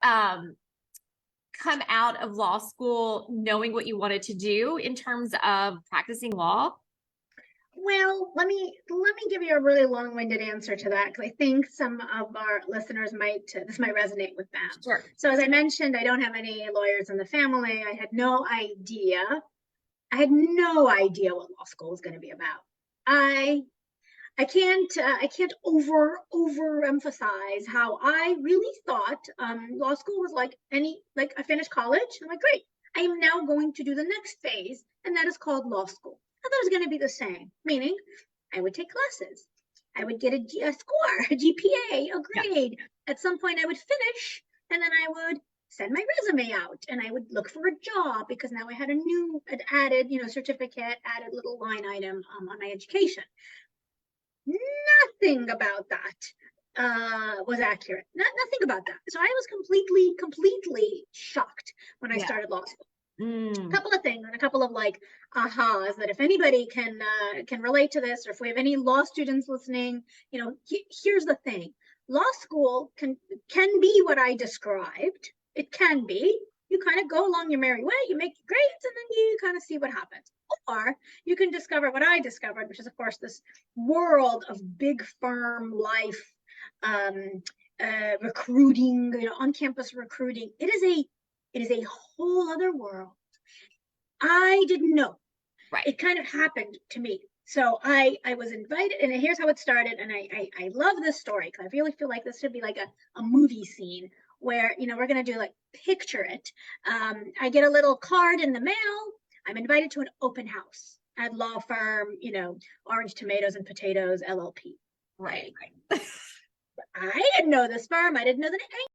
come out of law school knowing what you wanted to do in terms of practicing law? Well, let me give you a really long-winded answer to that because I think some of our listeners this might resonate with them. Sure. So as I mentioned, I don't have any lawyers in the family. I had no idea. I had no idea what law school was going to be about. I can't overemphasize how I really thought law school was like I finished college. I'm like, great. I am now going to do the next phase, and that is called law school. I thought it was going to be the same, meaning I would take classes. I would get a score, a GPA, a grade. At some point, I would finish, and then I would send my resume out, and I would look for a job because now I had added, certificate, added little line item on my education. Nothing about that was accurate. Nothing about that. So I was completely shocked when I started law school. A couple of things and a couple of ahas that if anybody can relate to this, or if we have any law students listening, here's the thing: law school can be what I described. It can be. You kind of go along your merry way, you make your grades, and then you kind of see what happens. Or you can discover what I discovered, which is, of course, this world of big firm life, recruiting, on-campus recruiting. It is a whole other world. I didn't know. Right. It kind of happened to me. So I was invited, and here's how it started. And I love this story because I really feel like this should be like a movie scene where, we're going to do picture it. I get a little card in the mail. I'm invited to an open house at law firm, Orange Tomatoes and Potatoes, LLP. Right. I didn't know this firm. I didn't know the name.